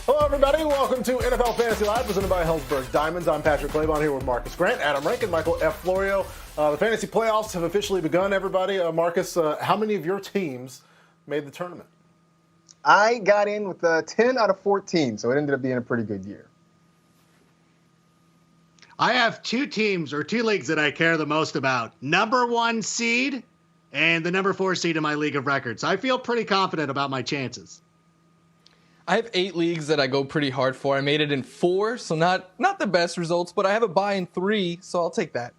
Hello, everybody. Welcome to NFL Fantasy Live, presented by Hellsberg Diamonds. I'm Patrick Claybon here with Marcus Grant, Adam Rankin, Michael F. Florio. The fantasy playoffs have officially begun, everybody. Marcus, how many of your teams made the tournament? I got in with 10 out of 14, so it ended up being a pretty good year. I have two leagues that I care the most about. Number 1 seed and the number 4 seed in my league of records. So I feel pretty confident about my chances. I have 8 leagues that I go pretty hard for. I made it in 4, so not the best results, but I have a bye in 3, so I'll take that.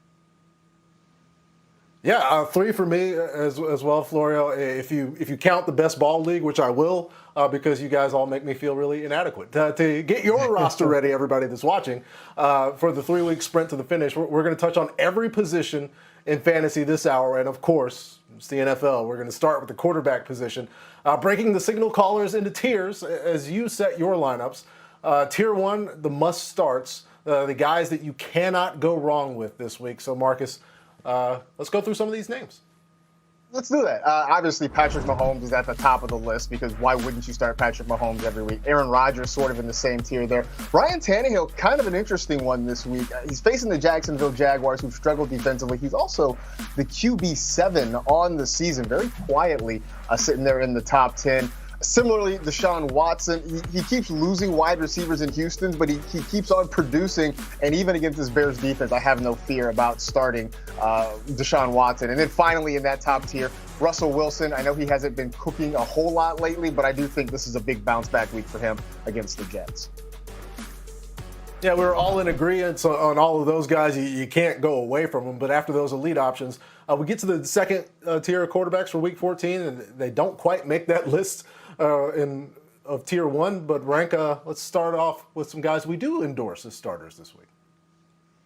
Yeah, 3 for me as well, Florio. If you count the best ball league, which I will, because you guys all make me feel really inadequate. To get your roster ready, everybody that's watching, for the 3-week sprint to the finish, we're going to touch on every position in fantasy this hour, and of course, it's the NFL. We're going to start with the quarterback position, breaking the signal callers into tiers as you set your lineups. Tier 1, the must starts, the guys that you cannot go wrong with this week. So, Marcus, let's go through some of these names. Let's do that. Obviously, Patrick Mahomes is at the top of the list because why wouldn't you start Patrick Mahomes every week? Aaron Rodgers sort of in the same tier there. Ryan Tannehill, kind of an interesting one this week. He's facing the Jacksonville Jaguars, who've struggled defensively. He's also the QB7 on the season, very quietly sitting there in the top 10. Similarly, Deshaun Watson, he keeps losing wide receivers in Houston, but he keeps on producing. And even against this Bears defense, I have no fear about starting Deshaun Watson. And then finally in that top tier, Russell Wilson. I know he hasn't been cooking a whole lot lately, but I do think this is a big bounce back week for him against the Jets. Yeah, we're all in agreement on all of those guys. You can't go away from them. But after those elite options, we get to the second tier of quarterbacks for Week 14, and they don't quite make that list of Tier 1. But rank, let's start off with some guys we do endorse as starters this week.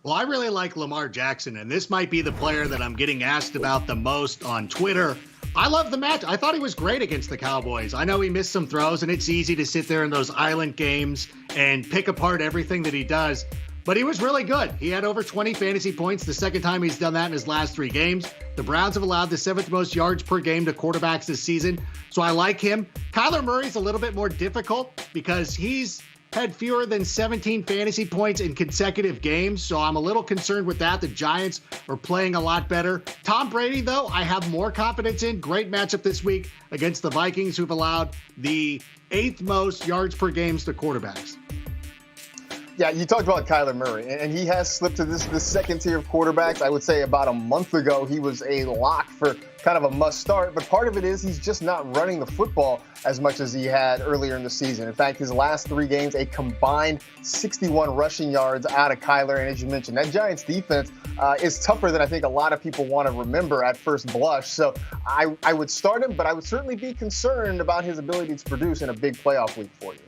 Well, I really like Lamar Jackson, and this might be the player that I'm getting asked about the most on Twitter. I love the match. I thought he was great against the Cowboys. I know he missed some throws, and it's easy to sit there in those island games and pick apart everything that he does. But he was really good. He had over 20 fantasy points the second time he's done that in his last 3 games. The Browns have allowed the 7th most yards per game to quarterbacks this season, so I like him. Kyler Murray's a little bit more difficult because he's had fewer than 17 fantasy points in consecutive games, so I'm a little concerned with that. The Giants are playing a lot better. Tom Brady, though, I have more confidence in. Great matchup this week against the Vikings, who've allowed the 8th most yards per games to quarterbacks. Yeah, you talked about Kyler Murray, and he has slipped to this second tier of quarterbacks. I would say about a month ago, he was a lock for kind of a must start, but part of it is he's just not running the football as much as he had earlier in the season. In fact, his last 3 games, a combined 61 rushing yards out of Kyler. And as you mentioned, that Giants defense is tougher than I think a lot of people want to remember at first blush. So I would start him, but I would certainly be concerned about his ability to produce in a big playoff week for you.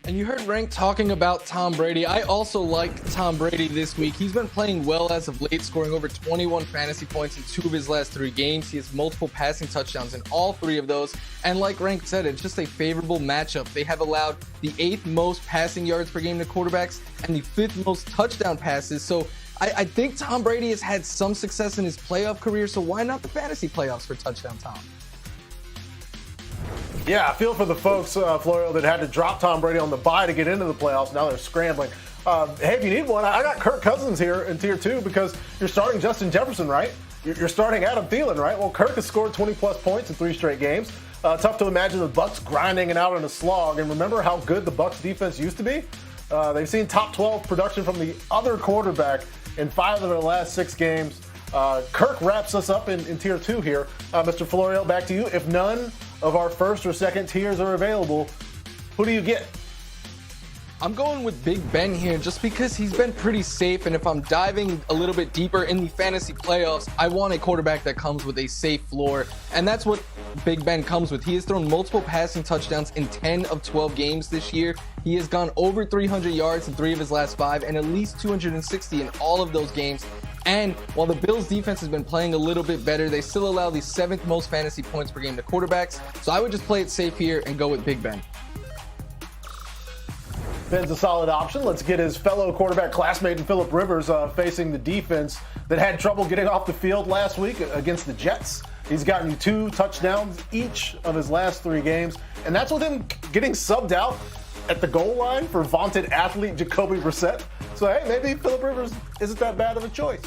And you heard Rank talking about Tom Brady. I also like Tom Brady this week. He's been playing well as of late, scoring over 21 fantasy points in 2 of his last 3 games. He has multiple passing touchdowns in all 3 of those. And like Rank said, it's just a favorable matchup. They have allowed the 8th most passing yards per game to quarterbacks and the 5th most touchdown passes. So I think Tom Brady has had some success in his playoff career, so why not the fantasy playoffs for Touchdown Tom? Yeah, I feel for the folks, Florio, that had to drop Tom Brady on the bye to get into the playoffs. Now they're scrambling. Hey, if you need one, I got Kirk Cousins here in Tier 2 because you're starting Justin Jefferson, right? You're starting Adam Thielen, right? Well, Kirk has scored 20-plus points in 3 straight games. Tough to imagine the Bucs grinding it out in a slog. And remember how good the Bucs defense used to be? They've seen top 12 production from the other quarterback in 5 of their last 6 games. Kirk wraps us up in Tier 2 here. Mr. Florio, back to you. If none of our first or second tiers are available, who do you get? I'm going with Big Ben here just because he's been pretty safe, and if I'm diving a little bit deeper in the fantasy playoffs, I want a quarterback that comes with a safe floor, and that's what Big Ben comes with. He has thrown multiple passing touchdowns in 10 of 12 games this year. He has gone over 300 yards in 3 of his last 5 and at least 260 in all of those games. And while the Bills defense has been playing a little bit better, they still allow the 7th most fantasy points per game to quarterbacks. So I would just play it safe here and go with Big Ben. Ben's a solid option. Let's get his fellow quarterback classmate in Phillip Rivers facing the defense that had trouble getting off the field last week against the Jets. He's gotten you 2 touchdowns each of his last 3 games, and that's with him getting subbed out at the goal line for vaunted athlete Jacoby Brissett. So, hey, maybe Phillip Rivers isn't that bad of a choice.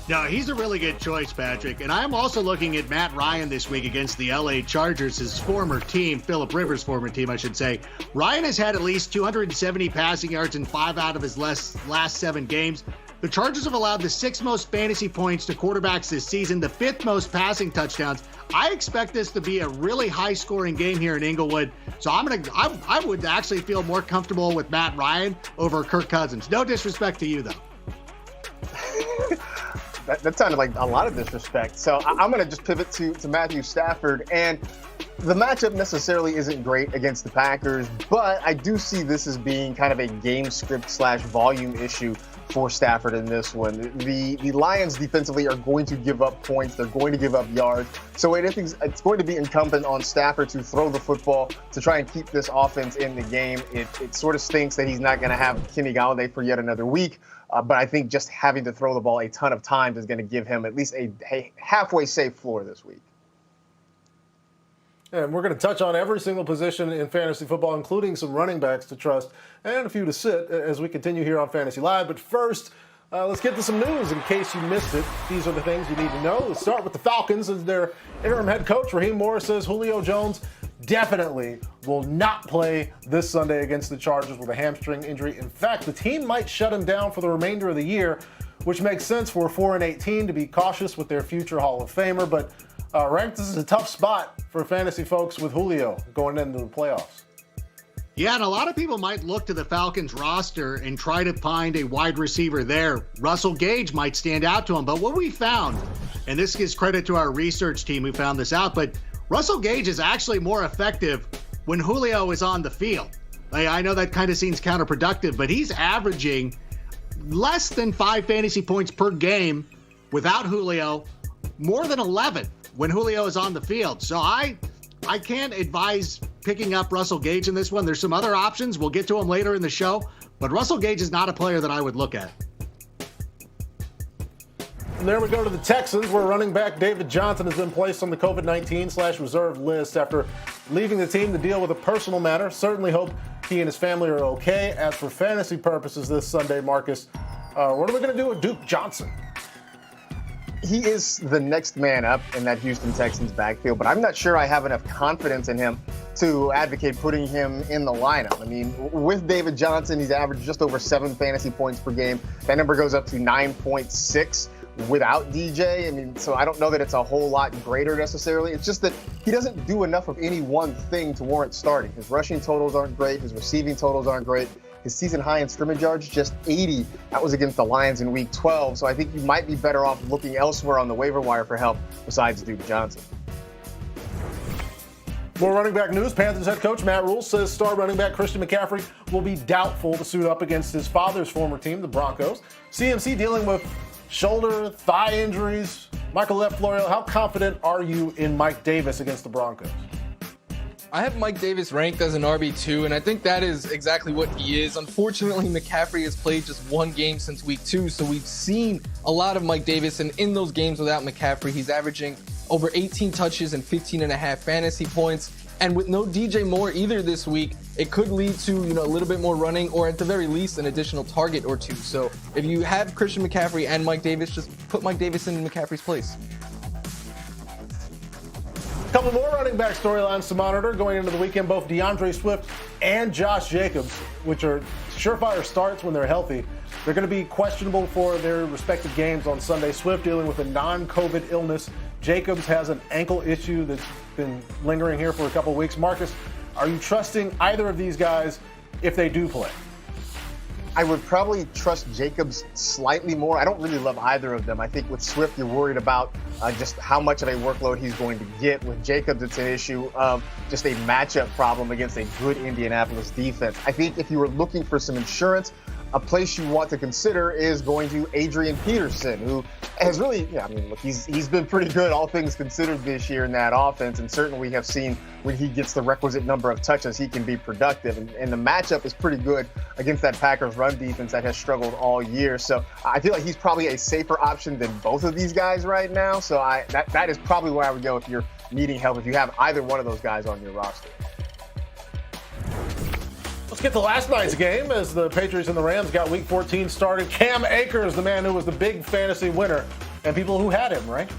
No, he's a really good choice, Patrick. And I'm also looking at Matt Ryan this week against the LA Chargers, his former team, Phillip Rivers' former team, I should say. Ryan has had at least 270 passing yards in 5 out of his last 7 games. The Chargers have allowed the 6th most fantasy points to quarterbacks this season, the 5th most passing touchdowns. I expect this to be a really high-scoring game here in Inglewood. So I would actually feel more comfortable with Matt Ryan over Kirk Cousins. No disrespect to you, though. That sounded like a lot of disrespect. So I'm going to just pivot to Matthew Stafford. And the matchup necessarily isn't great against the Packers, but I do see this as being kind of a game script / volume issue for Stafford in this one. The Lions defensively are going to give up points. They're going to give up yards. So it's going to be incumbent on Stafford to throw the football to try and keep this offense in the game. It sort of stinks that he's not going to have Kenny Golladay for yet another week. But I think just having to throw the ball a ton of times is going to give him at least a halfway safe floor this week. And we're going to touch on every single position in fantasy football, including some running backs to trust and a few to sit as we continue here on Fantasy Live. But first, let's get to some news in case you missed it. These are the things you need to know. Let's start with the Falcons. As their interim head coach, Raheem Morris, says Julio Jones definitely will not play this Sunday against the Chargers with a hamstring injury. In fact, the team might shut him down for the remainder of the year, which makes sense for a 4-18 to be cautious with their future Hall of Famer. But Rank, this is a tough spot for fantasy folks with Julio going into the playoffs. Yeah, and a lot of people might look to the Falcons roster and try to find a wide receiver there. Russell Gage might stand out to him. But what we found, and this gives credit to our research team who found this out, but Russell Gage is actually more effective when Julio is on the field. I know that kind of seems counterproductive, but he's averaging less than 5 fantasy points per game without Julio, more than 11 when Julio is on the field. So I can't advise picking up Russell Gage in this one. There's some other options. We'll get to them later in the show, but Russell Gage is not a player that I would look at. And there we go to the Texans, where running back David Johnson has been placed on the COVID-19/reserve list after leaving the team to deal with a personal matter. Certainly hope he and his family are okay. As for fantasy purposes this Sunday, Marcus, what are we going to do with Duke Johnson? He is the next man up in that Houston Texans backfield, but I'm not sure I have enough confidence in him to advocate putting him in the lineup. I mean, with David Johnson, he's averaged just over 7 fantasy points per game. That number goes up to 9.6 without DJ. I mean, so I don't know that it's a whole lot greater necessarily. It's just that he doesn't do enough of any one thing to warrant starting. His rushing totals aren't great. His receiving totals aren't great. His season high in scrimmage yards, just 80. That was against the Lions in week 12. So I think you might be better off looking elsewhere on the waiver wire for help besides Duke Johnson. More running back news. Panthers head coach Matt Rule says star running back Christian McCaffrey will be doubtful to suit up against his father's former team, the Broncos. CMC dealing with shoulder, thigh injuries. Michael Florio, how confident are you in Mike Davis against the Broncos? I have Mike Davis ranked as an RB2, and I think that is exactly what he is. Unfortunately, McCaffrey has played just 1 game since week 2, so we've seen a lot of Mike Davis, and in those games without McCaffrey, he's averaging over 18 touches and 15.5 fantasy points. And with no DJ Moore either this week, it could lead to a little bit more running, or at the very least an additional target or 2. So if you have Christian McCaffrey and Mike Davis, just put Mike Davis in McCaffrey's place. A couple more running back storylines to monitor going into the weekend. Both DeAndre Swift and Josh Jacobs, which are surefire starts when they're healthy, they're going to be questionable for their respective games on Sunday. Swift dealing with a non-COVID illness. Jacobs has an ankle issue that's been lingering here for a couple weeks. Marcus, are you trusting either of these guys if they do play? I would probably trust Jacobs slightly more. I don't really love either of them. I think with Swift, you're worried about just how much of a workload he's going to get. With Jacobs, it's an issue of just a matchup problem against a good Indianapolis defense. I think if you were looking for some insurance, a place you want to consider is going to Adrian Peterson, who has really, look, he's been pretty good, all things considered, this year in that offense. And certainly we have seen when he gets the requisite number of touches, he can be productive. And the matchup is pretty good against that Packers run defense that has struggled all year. So I feel like he's probably a safer option than both of these guys right now. So that is probably where I would go if you're needing help, if you have either one of those guys on your roster. Let's get to last night's game as the Patriots and the Rams got Week 14 started. Cam Akers, the man who was the big fantasy winner, and people who had him, right?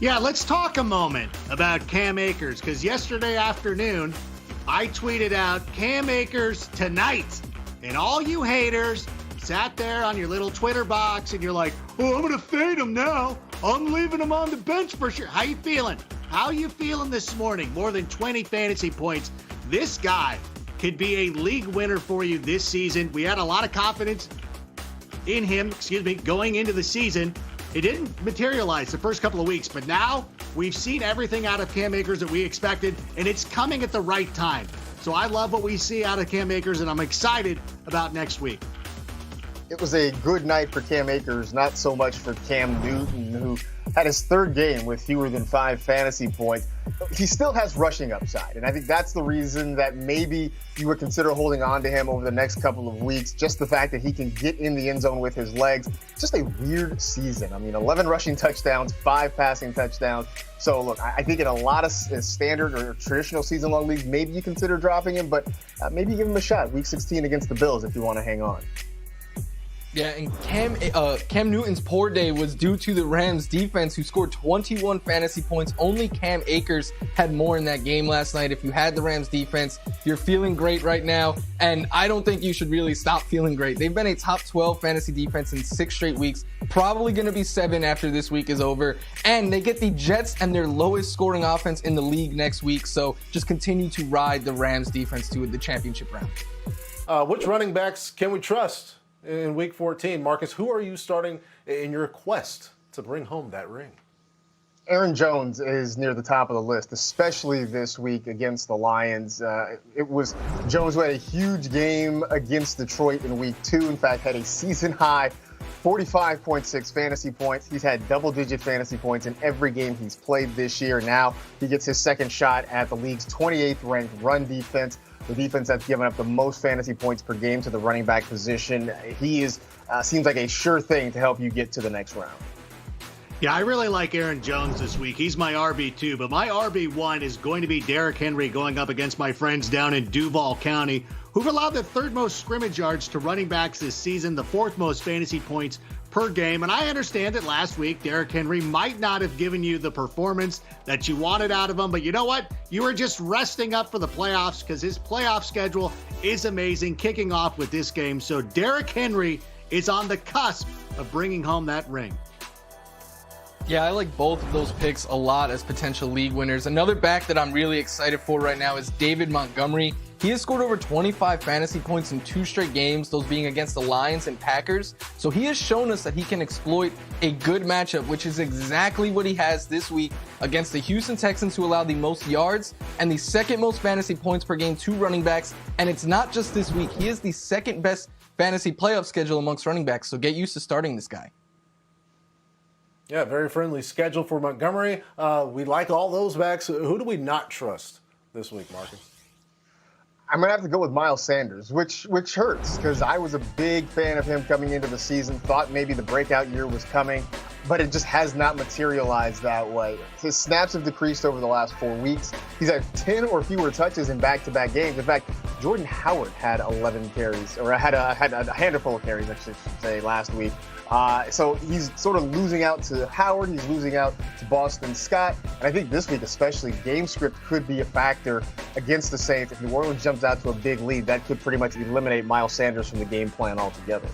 Yeah, let's talk a moment about Cam Akers, because yesterday afternoon, I tweeted out Cam Akers tonight, and all you haters sat there on your little Twitter box, and you're like, oh, I'm going to fade him now. I'm leaving him on the bench for sure. How you feeling? How you feeling this morning? More than 20 fantasy points. This guy could be a league winner for you this season. We had a lot of confidence in him, going into the season. It didn't materialize the first couple of weeks, but now we've seen everything out of Cam Akers that we expected, and it's coming at the right time. So I love what we see out of Cam Akers, and I'm excited about next week. It was a good night for Cam Akers, not so much for Cam Newton, who had his third game with fewer than 5 fantasy points. He still has rushing upside, and I think that's the reason that maybe you would consider holding on to him over the next couple of weeks. Just the fact that he can get in the end zone with his legs. Just a weird season. 11 rushing touchdowns, 5 passing touchdowns. So look, I think in a lot of standard or traditional season-long leagues, maybe you consider dropping him, but maybe give him a shot Week 16 against the Bills if you want to hang on. Yeah, and Cam Newton's poor day was due to the Rams defense, who scored 21 fantasy points. Only Cam Akers had more in that game last night. If you had the Rams defense, you're feeling great right now, and I don't think you should really stop feeling great. They've been a top 12 fantasy defense in 6 straight weeks, probably going to be 7 after this week is over, and they get the Jets and their lowest scoring offense in the league next week, so just continue to ride the Rams defense to the championship round. Which running backs can we trust in Week 14? Marcus, who are you starting in your quest to bring home that ring? Aaron Jones is near the top of the list, especially this week against the Lions. It was Jones who had a huge game against Detroit in Week 2. In fact, had a season-high 45.6 fantasy points. He's had double-digit fantasy points in every game he's played this year. Now he gets his second shot at the league's 28th ranked run defense, the defense that's given up the most fantasy points per game to the running back position. He is seems like a sure thing to help you get to the next round. Yeah, I really like Aaron Jones this week. He's my RB2, but my RB1 is going to be Derrick Henry going up against my friends down in Duval County, who've allowed the 3rd most scrimmage yards to running backs this season, the 4th most fantasy points per game. And I understand that last week, Derrick Henry might not have given you the performance that you wanted out of him, but you know what? You were just resting up for the playoffs because his playoff schedule is amazing, kicking off with this game. So Derrick Henry is on the cusp of bringing home that ring. Yeah, I like both of those picks a lot as potential league winners. Another back that I'm really excited for right now is David Montgomery. He has scored over 25 fantasy points in 2 straight games, those being against the Lions and Packers. So he has shown us that he can exploit a good matchup, which is exactly what he has this week against the Houston Texans, who allow the most yards and the 2nd most fantasy points per game to running backs. And it's not just this week. He is the 2nd best fantasy playoff schedule amongst running backs. So get used to starting this guy. Yeah, very friendly schedule for Montgomery. We like all those backs. Who do we not trust this week, Marcus? I'm going to have to go with Miles Sanders, which hurts because I was a big fan of him coming into the season, thought maybe the breakout year was coming, but it just has not materialized that way. His snaps have decreased over the last 4 weeks. He's had 10 or fewer touches in back-to-back games. In fact, Jordan Howard had 11 carries, or had a handful of carries, I should say, last week. So he's sort of losing out to Howard. He's losing out to Boston Scott. And I think this week especially, game script could be a factor against the Saints. If New Orleans jumps out to a big lead, that could pretty much eliminate Miles Sanders from the game plan altogether.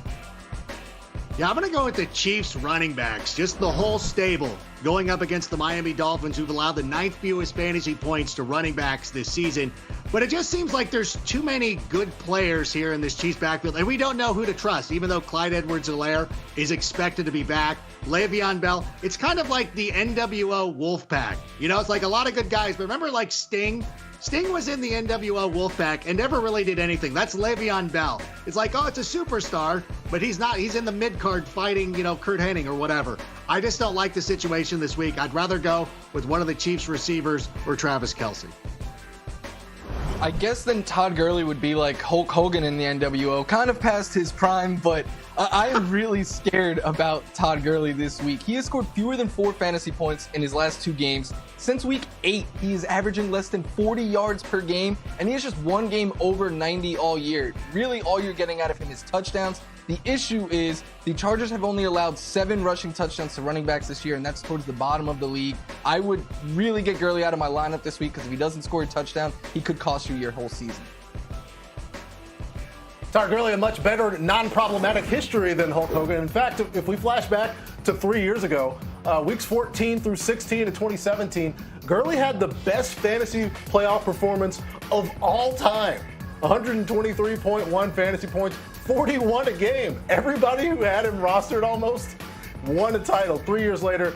Yeah, I'm going to go with the Chiefs running backs, just the whole stable. going up against the Miami Dolphins, who've allowed the 9th fewest fantasy points to running backs this season. But it just seems like there's too many good players here in this Chiefs backfield, and we don't know who to trust, even though Clyde Edwards-Helaire is expected to be back. Le'Veon Bell, it's kind of like the NWO Wolfpack. You know, it's like a lot of good guys, but remember like Sting? Sting was in the NWO Wolfpack and never really did anything. That's Le'Veon Bell. It's like, oh, it's a superstar, but he's not. He's in the mid-card fighting, Kurt Hennig or whatever. I just don't like the situation this week. I'd rather go with one of the Chiefs receivers or Travis Kelce. I guess then Todd Gurley would be like Hulk Hogan in the NWO, kind of past his prime, but I am really scared about Todd Gurley this week. He has scored fewer than 4 fantasy points in his last 2 games. Since week 8, he is averaging less than 40 yards per game, and he has just 1 game over 90 all year. Really, all you're getting out of him is touchdowns. The issue is the Chargers have only allowed 7 rushing touchdowns to running backs this year, and that's towards the bottom of the league. I would really get Gurley out of my lineup this week because if he doesn't score a touchdown, he could cost you your whole season. Todd Gurley, a much better non-problematic history than Hulk Hogan. In fact, if we flash back to 3 years ago, weeks 14 through 16 in 2017, Gurley had the best fantasy playoff performance of all time. 123.1 fantasy points, 41 a game. Everybody who had him rostered almost won a title. 3 years later,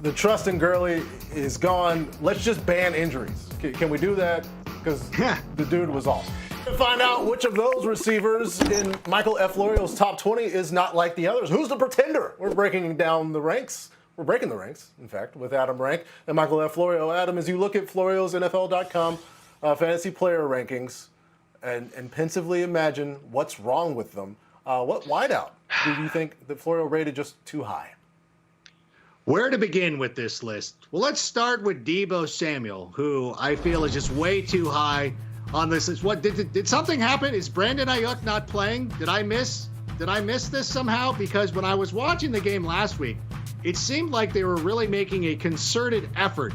the trust in Gurley is gone. Let's just ban injuries. Can we do that? Because the dude was awesome. To find out which of those receivers in Michael F. Florio's top 20 is not like the others. Who's the pretender? We're breaking down the ranks. We're breaking the ranks, in fact, with Adam Rank and Michael F. Florio. Adam, as you look at Florio's NFL.com fantasy player rankings and pensively imagine what's wrong with them, what wideout do you think that Florio rated just too high? Where to begin with this list? Well, let's start with Deebo Samuel, who I feel is just way too high on this. What did something happen? Is Brandon Ayuk not playing? Did I miss this somehow? Because when I was watching the game last week, it seemed like they were really making a concerted effort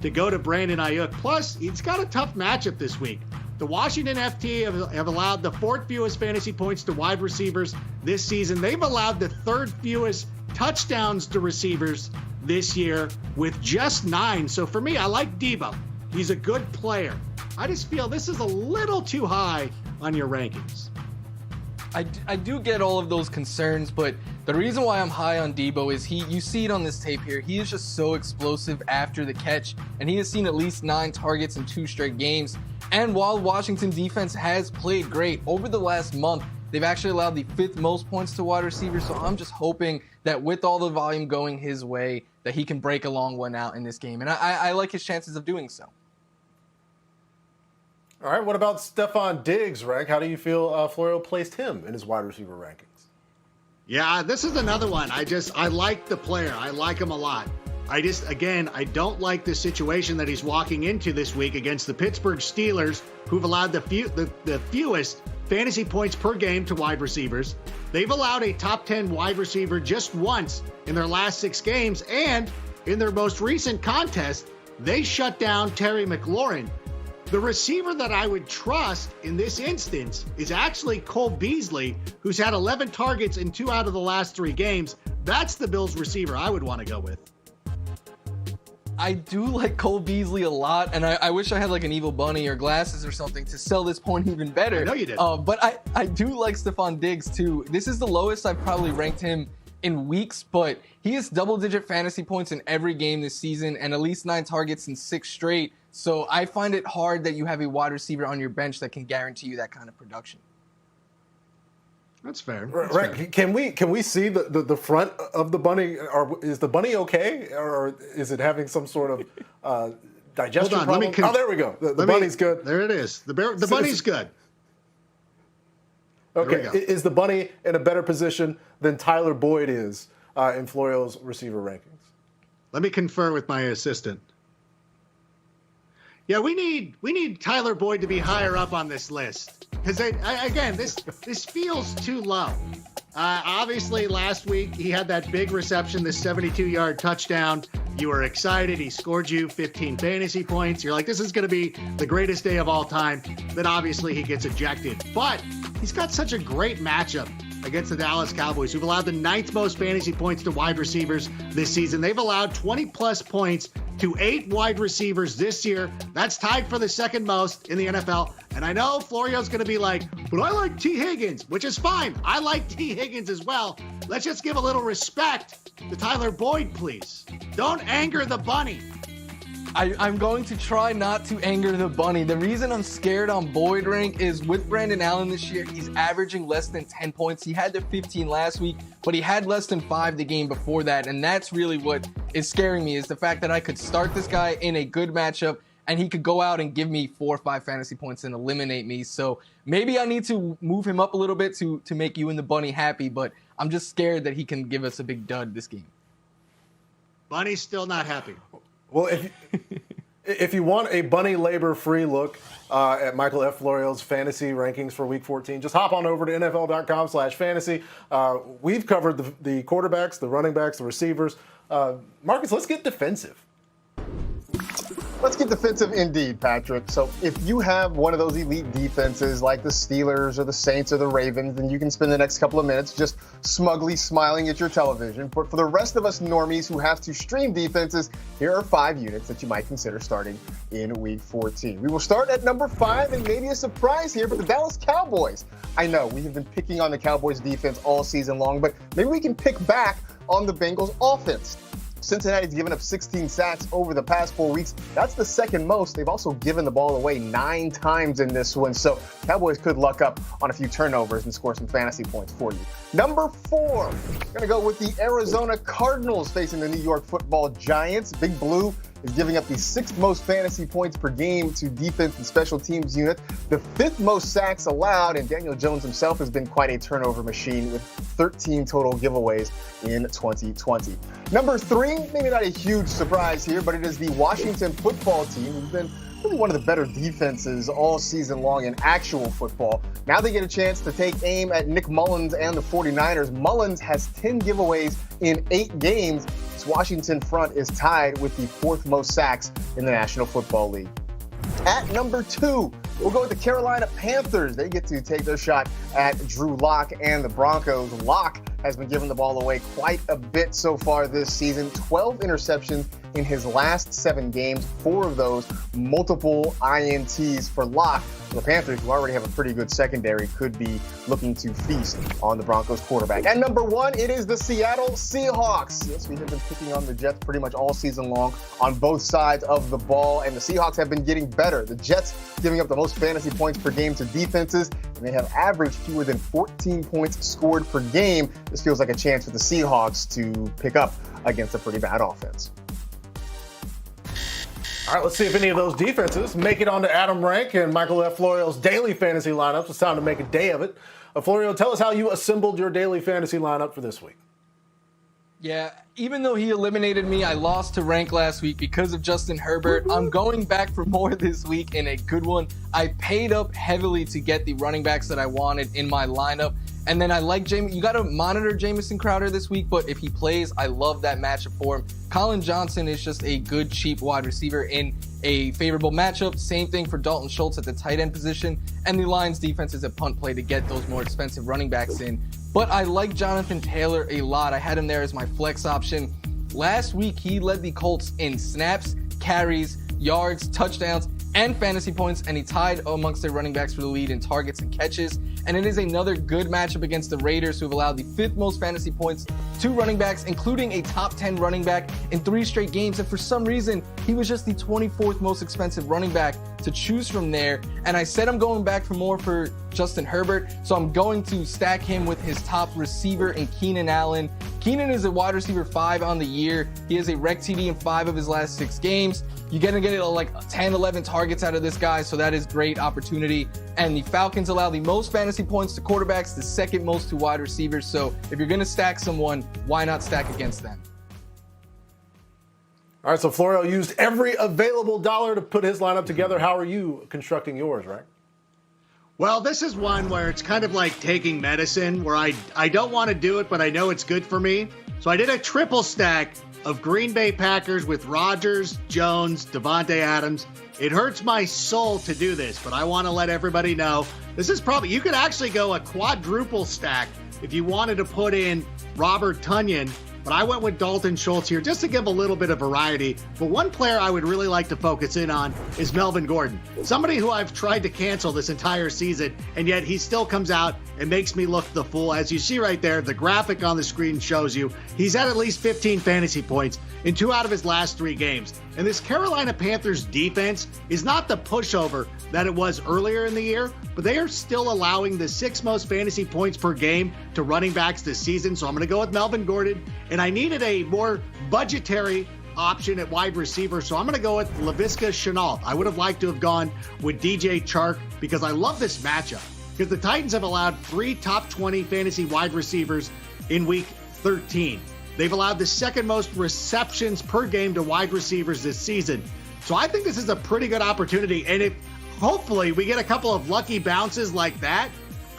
to go to Brandon Ayuk. Plus, he's got a tough matchup this week. The Washington FT have allowed the 4th fewest fantasy points to wide receivers this season. They've allowed the 3rd fewest touchdowns to receivers this year with just 9. So for me, I like Deebo. He's a good player. I just feel this is a little too high on your rankings. I do get all of those concerns, but the reason why I'm high on Deebo is you see it on this tape here. He is just so explosive after the catch, and he has seen at least 9 targets in 2 straight games. And while Washington defense has played great, over the last month, they've actually allowed the 5th most points to wide receivers. So I'm just hoping that with all the volume going his way, that he can break a long one out in this game. And I like his chances of doing so. All right, what about Stephon Diggs, Rank? How do you feel Florio placed him in his wide receiver rankings? Yeah, this is another one. I like the player. I like him a lot. I don't like the situation that he's walking into this week against the Pittsburgh Steelers, who've allowed the fewest fantasy points per game to wide receivers. They've allowed a top 10 wide receiver just once in their last 6 games, and in their most recent contest, they shut down Terry McLaurin. The receiver that I would trust in this instance is actually Cole Beasley, who's had 11 targets in 2 out of the last 3 games. That's the Bills receiver I would want to go with. I do like Cole Beasley a lot, and I wish I had like an evil bunny or glasses or something to sell this point even better. I know you did. But I do like Stephon Diggs too. This is the lowest I've probably ranked him in weeks, but he has double-digit fantasy points in every game this season and at least 9 targets in 6 straight. So I find it hard that you have a wide receiver on your bench that can guarantee you that kind of production. That's fair. Right. Can we see the front of the bunny? Or is the bunny okay, or is it having some sort of digestion problem? Oh, there we go. The bunny's good. There it is. The bunny's good. Okay. Is the bunny in a better position than Tyler Boyd is in Florio's receiver rankings? Let me confer with my assistant. Yeah, we need Tyler Boyd to be higher up on this list because again, this feels too low. Obviously, last week he had that big reception, this 72-yard touchdown. You were excited. He scored you 15 fantasy points. You're like, this is going to be the greatest day of all time. Then obviously he gets ejected, but he's got such a great matchup against the Dallas Cowboys, who've allowed the 9th most fantasy points to wide receivers this season. They've allowed 20-plus points to 8 wide receivers this year. That's tied for the 2nd most in the NFL. And I know Florio's going to be like, but I like T. Higgins, which is fine. I like T. Higgins as well. Let's just give a little respect to Tyler Boyd, please. Don't anger the bunny. I'm going to try not to anger the bunny. The reason I'm scared on Boyd rank is with Brandon Allen this year, he's averaging less than 10 points. He had the 15 last week, but he had less than 5 the game before that. And that's really what is scaring me, is the fact that I could start this guy in a good matchup and he could go out and give me 4 or 5 fantasy points and eliminate me. So maybe I need to move him up a little bit to make you and the bunny happy, but I'm just scared that he can give us a big dud this game. Bunny's still not happy. Well, if you want a bunny labor-free look at Michael F. Florio's fantasy rankings for Week 14, just hop on over to NFL.com/fantasy. We've covered the quarterbacks, the running backs, the receivers. Marcus, let's get defensive. Let's get defensive indeed, Patrick. So if you have one of those elite defenses like the Steelers or the Saints or the Ravens, then you can spend the next couple of minutes just smugly smiling at your television. But for the rest of us normies who have to stream defenses, here are 5 units that you might consider starting in Week 14. We will start at number 5, and maybe a surprise here, but the Dallas Cowboys. I know we have been picking on the Cowboys defense all season long, but maybe we can pick back on the Bengals offense. Cincinnati's given up 16 sacks over the past 4 weeks. That's the 2nd most. They've also given the ball away 9 times in this one. So Cowboys could luck up on a few turnovers and score some fantasy points for you. Number 4, we're going to go with the Arizona Cardinals facing the New York Football Giants. Big Blue is giving up the 6th most fantasy points per game to defense and special teams units, the 5th most sacks allowed, and Daniel Jones himself has been quite a turnover machine with 13 total giveaways in 2020. Number 3, maybe not a huge surprise here, but it is the Washington Football Team, who's been really one of the better defenses all season long in actual football. Now they get a chance to take aim at Nick Mullins and the 49ers. Mullins has 10 giveaways in 8 games. This Washington front is tied with the 4th most sacks in the National Football League. At number 2, we'll go with the Carolina Panthers. They get to take their shot at Drew Lock and the Broncos. Lock has been giving the ball away quite a bit so far this season. 12 interceptions in his last 7 games, 4 of those multiple INTs for Lock. The Panthers, who already have a pretty good secondary, could be looking to feast on the Broncos quarterback. At number 1, it is the Seattle Seahawks. Yes, we have been picking on the Jets pretty much all season long on both sides of the ball, and the Seahawks have been getting better. The Jets giving up the most fantasy points per game to defenses, and they have averaged fewer than 14 points scored per game. This feels like a chance for the Seahawks to pick up against a pretty bad offense. All right, let's see if any of those defenses make it onto Adam Rank and Michael F. Florio's daily fantasy lineups. It's time to make a day of it. Florio, tell us how you assembled your daily fantasy lineup for this week. Yeah, even though he eliminated me, I lost to Rank last week because of Justin Herbert. I'm going back for more this week in a good one. I paid up heavily to get the running backs that I wanted in my lineup. And then I like Jamie. You got to monitor Jamison Crowder this week, but if he plays, I love that matchup for him. Colin Johnson is just a good, cheap wide receiver in a favorable matchup. Same thing for Dalton Schultz at the tight end position. And the Lions defense is a punt play to get those more expensive running backs in. But I like Jonathan Taylor a lot. I had him there as my flex option. Last week, he led the Colts in snaps, carries, yards, touchdowns, and fantasy points, and he tied amongst their running backs for the lead in targets and catches. And it is another good matchup against the Raiders, who have allowed the 5th most fantasy points to running backs, including a top 10 running back in 3 straight games. And for some reason, he was just the 24th most expensive running back to choose from there. And I said I'm going back for more for Justin Herbert, so I'm going to stack him with his top receiver in Keenan Allen. Keenan is a wide receiver 5 on the year. He has a rec TD in 5 of his last 6 games. You're going to get like 10, 11 targets out of this guy, so that is great opportunity. And the Falcons allow the most fantasy points to quarterbacks, the 2nd most to wide receivers. So if you're going to stack someone, why not stack against them? All right, so Florio used every available dollar to put his lineup together. How are you constructing yours, right? Well, this is one where it's kind of like taking medicine, where I don't want to do it, but I know it's good for me. So I did a triple stack of Green Bay Packers with Rodgers, Jones, Devontae Adams. It hurts my soul to do this, but I want to let everybody know this is probably, you could actually go a quadruple stack if you wanted to put in Robert Tonyan, but I went with Dalton Schultz here just to give a little bit of variety. But one player I would really like to focus in on is Melvin Gordon, somebody who I've tried to cancel this entire season, and yet he still comes out and makes me look the fool. As you see right there, the graphic on the screen shows you he's had at least 15 fantasy points in 2 out of his last 3 games. And this Carolina Panthers defense is not the pushover that it was earlier in the year, but they are still allowing the 6th most fantasy points per game to running backs this season. So I'm going to go with Melvin Gordon, and I needed a more budgetary option at wide receiver, so I'm going to go with Laviska Shenault. I would have liked to have gone with DJ Chark because I love this matchup, because the Titans have allowed 3 top 20 fantasy wide receivers in week 13. They've allowed the 2nd most receptions per game to wide receivers this season. So I think this is a pretty good opportunity. And if hopefully we get a couple of lucky bounces like that,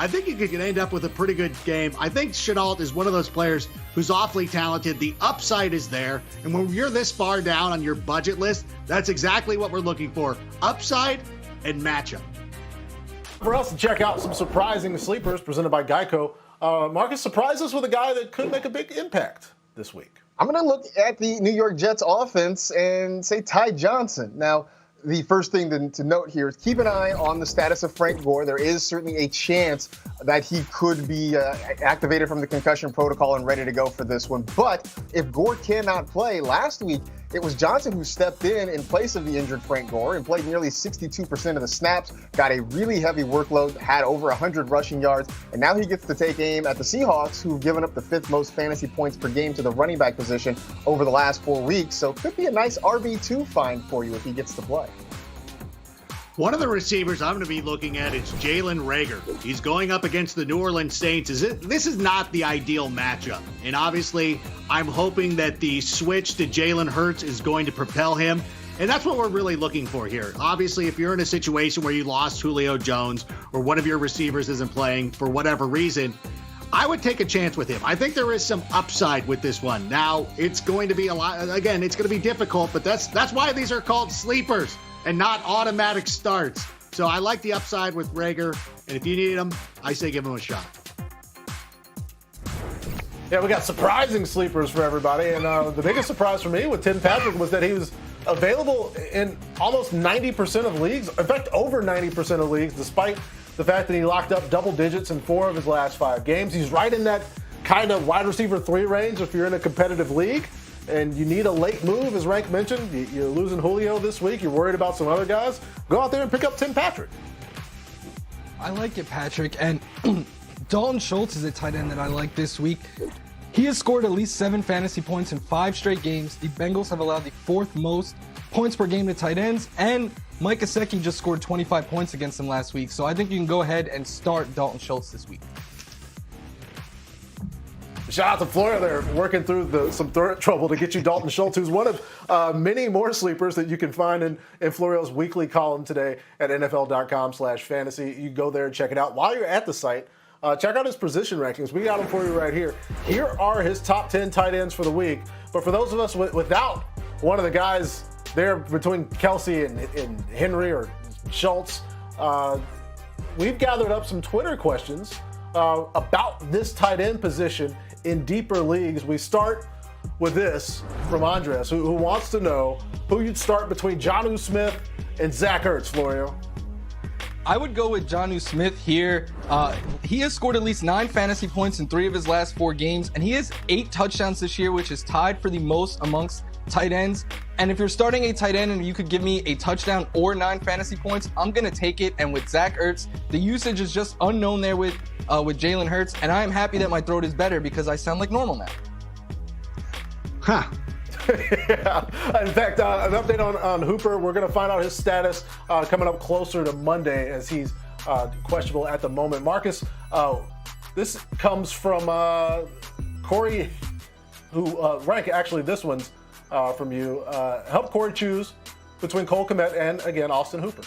I think you could end up with a pretty good game. I think Shenault is one of those players who's awfully talented. The upside is there. And when you're this far down on your budget list, that's exactly what we're looking for. Upside and matchup. For us to check out some surprising sleepers presented by Geico, Marcus surprised us with a guy that could make a big impact this week. I'm going to look at the New York Jets offense and say Ty Johnson. Now, the first thing to note here is keep an eye on the status of Frank Gore. There is certainly a chance that he could be activated from the concussion protocol and ready to go for this one. But if Gore cannot play, last week it was Johnson who stepped in place of the injured Frank Gore and played nearly 62% of the snaps, got a really heavy workload, had over 100 rushing yards, and now he gets to take aim at the Seahawks, who've given up the 5th most fantasy points per game to the running back position over the last 4 weeks. So it could be a nice RB2 find for you if he gets to play. One of the receivers I'm going to be looking at is Jalen Reagor. He's going up against the New Orleans Saints. This is not the ideal matchup. And obviously, I'm hoping that the switch to Jalen Hurts is going to propel him. And that's what we're really looking for here. Obviously, if you're in a situation where you lost Julio Jones or one of your receivers isn't playing for whatever reason, I would take a chance with him. I think there is some upside with this one. Now, it's going to be it's going to be difficult, but that's why these are called sleepers and not automatic starts. So I like the upside with Reagor, and if you need him, I say give him a shot. Yeah, we got surprising sleepers for everybody, and the biggest surprise for me with Tim Patrick was that he was available in almost 90% of leagues, in fact, over 90% of leagues, despite the fact that he locked up double digits in 4 of his last 5 games. He's right in that kind of wide receiver 3 range if you're in a competitive league and you need a late move, as Rank mentioned. You're losing Julio this week. You're worried about some other guys. Go out there and pick up Tim Patrick. I like it, Patrick. And Dalton Schultz is a tight end that I like this week. He has scored at least 7 fantasy points in 5 straight games. The Bengals have allowed the 4th most points per game to tight ends, and Mike Gesicki just scored 25 points against them last week. So I think you can go ahead and start Dalton Schultz this week. Shout out to Florida there, working through some throat trouble to get you Dalton Schultz, who's one of many more sleepers that you can find in Florio's weekly column today at NFL.com/fantasy. You go there and check it out. While you're at the site, check out his position rankings. We got them for you right here. Here are his top 10 tight ends for the week. But for those of us without one of the guys there between Kelsey and Henry or Schultz, we've gathered up some Twitter questions about this tight end position in deeper leagues. We start with this from Andres, who wants to know who you'd start between Jonnu Smith and Zach Ertz, Florio. I would go with Jonnu Smith here. He has scored at least 9 fantasy points in 3 of his last 4 games, and he has 8 touchdowns this year, which is tied for the most amongst tight ends. And if you're starting a tight end and you could give me a touchdown or 9 fantasy points, I'm going to take it. And with Zach Ertz, the usage is just unknown there with Jalen Hurts, and I am happy that my throat is better because I sound like normal now. Huh. Yeah. In fact, an update on Hooper. We're going to find out his status coming up closer to Monday, as he's questionable at the moment. Marcus, this comes from Corey, who Rank, actually this one's from you. Help Corey choose between Cole Kmet and, again, Austin Hooper.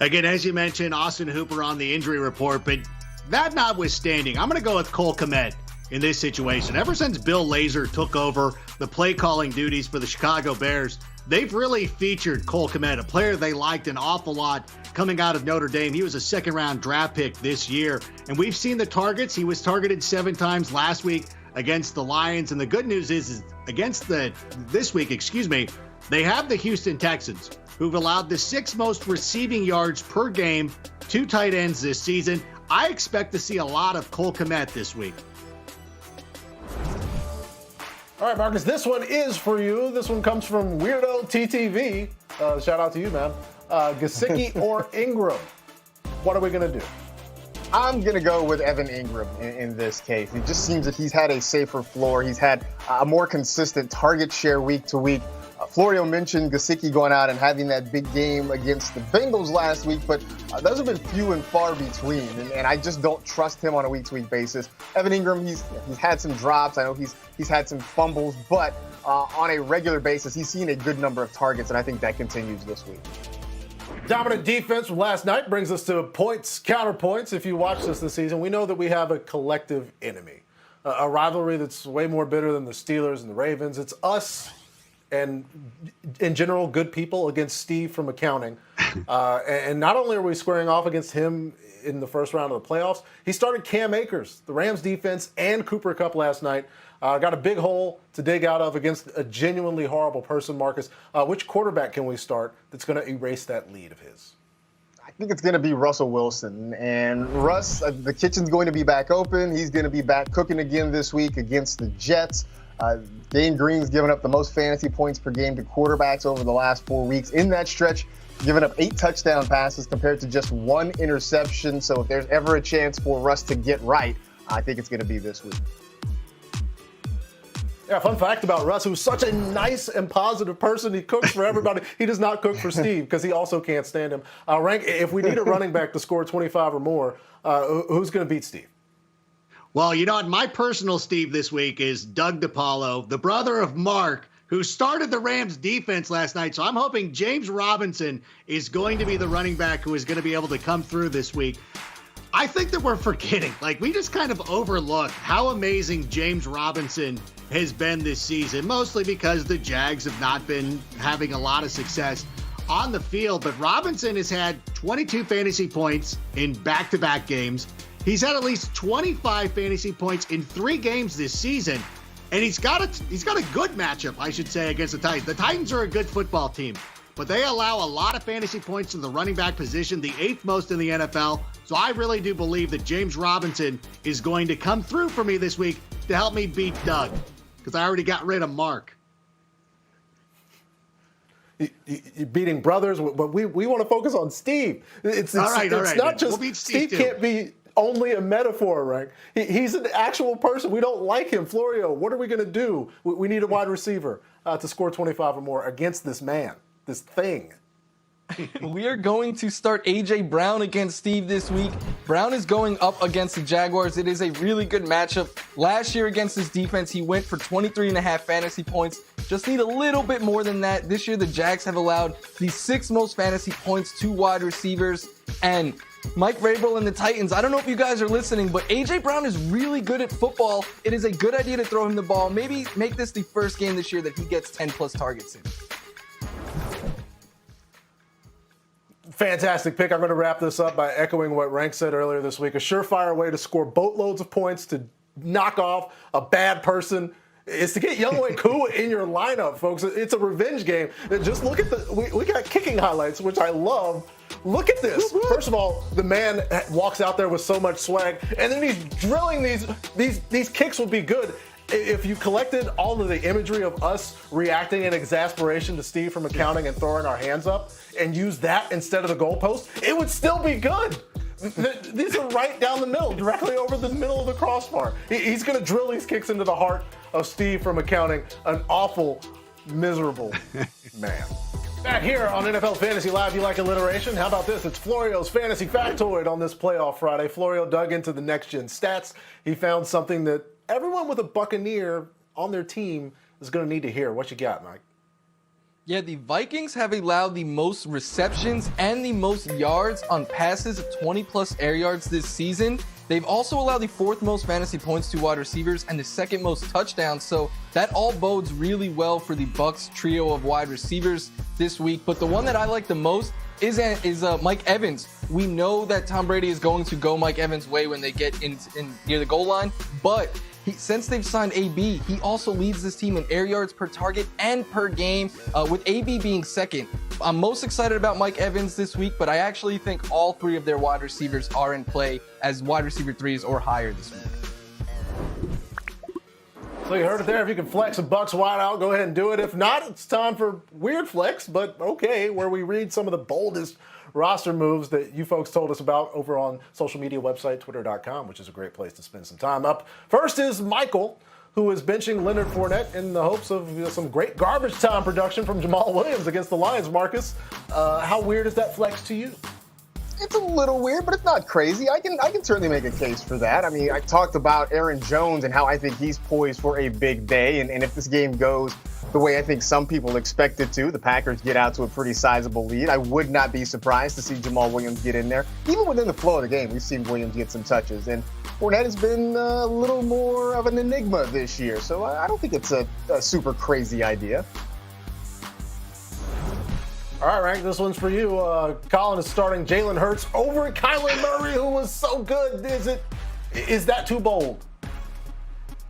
Again, as you mentioned, Austin Hooper on the injury report, but that notwithstanding, I'm going to go with Cole Kmet in this situation. Ever since Bill Lazor took over the play calling duties for the Chicago Bears, they've really featured Cole Kmet, a player they liked an awful lot coming out of Notre Dame. He was a second-round draft pick this year, and we've seen the targets. He was targeted 7 times last week against the Lions, and the good news is this week, they have the Houston Texans, who've allowed the 6th most receiving yards per game to tight ends this season. I expect to see a lot of Cole Kmet this week. All right, Marcus, this one is for you. This one comes from Weirdo TTV. Shout out to you, man. Gesicki or Ingram? What are we going to do? I'm going to go with Evan Ingram in this case. It just seems that he's had a safer floor. He's had a more consistent target share week to week. Florio mentioned Gesicki going out and having that big game against the Bengals last week, but those have been few and far between, and I just don't trust him on a week-to-week basis. Evan Ingram, he's had some drops. I know he's had some fumbles, but on a regular basis, he's seen a good number of targets, and I think that continues this week. Dominant defense from last night brings us to points, counterpoints. If you watch this season, we know that we have a collective enemy, a rivalry that's way more bitter than the Steelers and the Ravens. It's us and, in general, good people against Steve from accounting. And not only are we squaring off against him in the first round of the playoffs, he started Cam Akers, the Rams defense, and Cooper Kupp last night. Got a big hole to dig out of against a genuinely horrible person, Marcus. Which quarterback can we start that's going to erase that lead of his? I think it's going to be Russell Wilson. And Russ, the kitchen's going to be back open. He's going to be back cooking again this week against the Jets. Dane Green's given up the most fantasy points per game to quarterbacks over the last 4 weeks. In that stretch, given up 8 touchdown passes compared to just 1 interception. So if there's ever a chance for Russ to get right, I think it's going to be this week. Yeah, fun fact about Russ, who's such a nice and positive person. He cooks for everybody. He does not cook for Steve because he also can't stand him. Rank, if we need a running back to score 25 or more, who's going to beat Steve? Well, you know what? My personal Steve this week is Doug DiPaolo, the brother of Mark, who started the Rams defense last night. So I'm hoping James Robinson is going to be the running back who is going to be able to come through this week. I think that we're forgetting, we just kind of overlook how amazing James Robinson has been this season, mostly because the Jags have not been having a lot of success on the field. But Robinson has had 22 fantasy points in back-to-back games. He's had at least 25 fantasy points in 3 games this season. And he's got a good matchup, I should say, against the Titans. The Titans are a good football team, but they allow a lot of fantasy points to the running back position, the 8th most in the NFL. So I really do believe that James Robinson is going to come through for me this week to help me beat Doug, because I already got rid of Mark. You're beating brothers, but we want to focus on Steve. It's all right. not just we'll Steve can't be only a metaphor, right? He's an actual person. We don't like him. Florio, what are we going to do? We need a wide receiver to score 25 or more against this man, this thing. We are going to start A.J. Brown against Steve this week. Brown is going up against the Jaguars. It is a really good matchup. Last year against this defense, he went for 23.5 fantasy points. Just need a little bit more than that. This year, the Jags have allowed the 6th most fantasy points to wide receivers. And Mike Vrabel and the Titans, I don't know if you guys are listening, but A.J. Brown is really good at football. It is a good idea to throw him the ball. Maybe make this the first game this year that he gets 10-plus targets in. Fantastic pick. I'm going to wrap this up by echoing what Rank said earlier this week. A surefire way to score boatloads of points, to knock off a bad person, is to get Younghoe Koo in your lineup, folks. It's a revenge game. Just look at we got kicking highlights, which I love. Look at this. First of all, the man walks out there with so much swag, and then he's drilling these kicks would be good. If you collected all of the imagery of us reacting in exasperation to Steve from accounting and throwing our hands up and use that instead of the goalpost, it would still be good. These are right down the middle, directly over the middle of the crossbar. He's going to drill these kicks into the heart of Steve from accounting, an awful, miserable man. Back here on NFL Fantasy Live, you like alliteration? How about this? It's Florio's Fantasy Factoid on this playoff Friday. Florio dug into the next-gen stats. He found something that everyone with a Buccaneer on their team is going to need to hear. What you got, Mike? Yeah, the Vikings have allowed the most receptions and the most yards on passes of 20-plus air yards this season. They've also allowed the 4th most fantasy points to wide receivers and the 2nd most touchdowns. So that all bodes really well for the Bucs trio of wide receivers this week. But the one that I like the most is Mike Evans. We know that Tom Brady is going to go Mike Evans' way when they get in near the goal line, but since they've signed AB, he also leads this team in air yards per target and per game, with AB being 2nd. I'm most excited about Mike Evans this week, but I actually think all 3 of their wide receivers are in play as wide receiver 3s or higher this week. So you heard it there. If you can flex a Bucs wide out, go ahead and do it. If not, it's time for weird flex, but okay, where we read some of the boldest roster moves that you folks told us about over on social media website, twitter.com, which is a great place to spend some time. Up first is Michael, who is benching Leonard Fournette in the hopes of some great garbage time production from Jamal Williams against the Lions. Marcus, how weird is that flex to you? It's a little weird, but it's not crazy. I can certainly make a case for that. I mean, I talked about Aaron Jones and how I think he's poised for a big day. And if this game goes the way I think some people expect it to, the Packers get out to a pretty sizable lead, I would not be surprised to see Jamal Williams get in there. Even within the flow of the game, we've seen Williams get some touches. And Fournette has been a little more of an enigma this year. So I don't think it's a super crazy idea. All right, Rank, this one's for you. Colin is starting Jalen Hurts over Kyler Murray, who was so good. Is that too bold?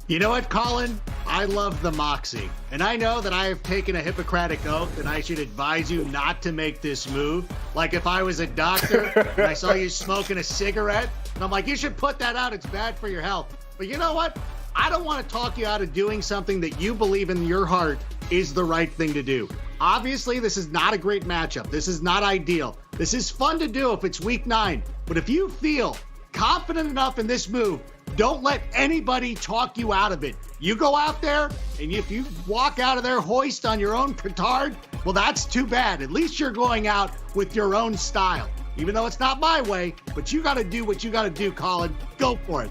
You know what, Colin? I love the moxie. And I know that I have taken a Hippocratic oath and I should advise you not to make this move. Like if I was a doctor and I saw you smoking a cigarette, and I'm like, you should put that out. It's bad for your health. But you know what? I don't want to talk you out of doing something that you believe in your heart is the right thing to do. Obviously, this is not a great matchup. This is not ideal. This is fun to do if it's week 9. But if you feel confident enough in this move, don't let anybody talk you out of it. You go out there, and if you walk out of there hoist on your own petard, well, that's too bad. At least you're going out with your own style. Even though it's not my way, but you got to do what you got to do, Colin. Go for it.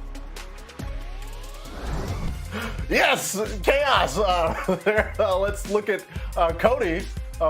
Yes, chaos. Let's look at Cody.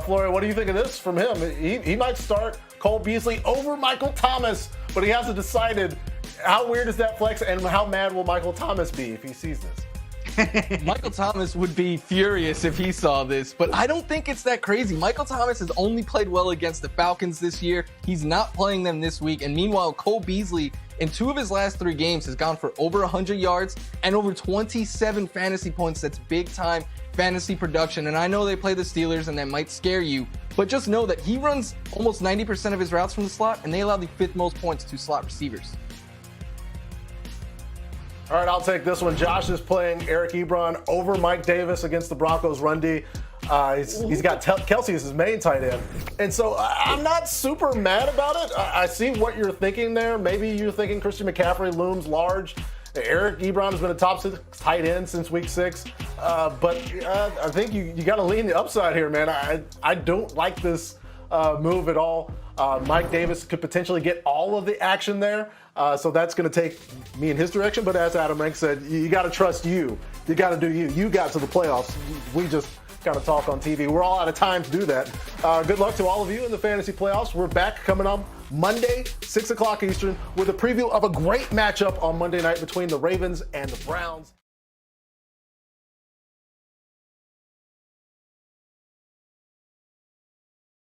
Florio, what do you think of this from him? He might start Cole Beasley over Michael Thomas, but he hasn't decided. How weird is that flex, and how mad will Michael Thomas be if he sees this? Michael Thomas would be furious if he saw this, but I don't think it's that crazy. Michael Thomas has only played well against the Falcons this year. He's not playing them this week, and meanwhile, Cole Beasley in 2 of his last 3 games has gone for over 100 yards and over 27 fantasy points. That's big-time fantasy production, and I know they play the Steelers, and that might scare you, but just know that he runs almost 90% of his routes from the slot, and they allow the 5th most points to slot receivers. All right, I'll take this one. Josh is playing Eric Ebron over Mike Davis against the Broncos run D. He's got Kelsey as his main tight end. And so I'm not super mad about it. I see what you're thinking there. Maybe you're thinking Christian McCaffrey looms large. Eric Ebron has been a top 6 tight end since week 6. But I think you got to lean the upside here, man. I don't like this move at all. Mike Davis could potentially get all of the action there. So that's going to take me in his direction. But as Adam Rank said, you got to trust you. You got to do you. You got to the playoffs. We just kind of talk on TV. We're all out of time to do that. Good luck to all of you in the fantasy playoffs. We're back coming up Monday, 6 o'clock Eastern, with a preview of a great matchup on Monday night between the Ravens and the Browns.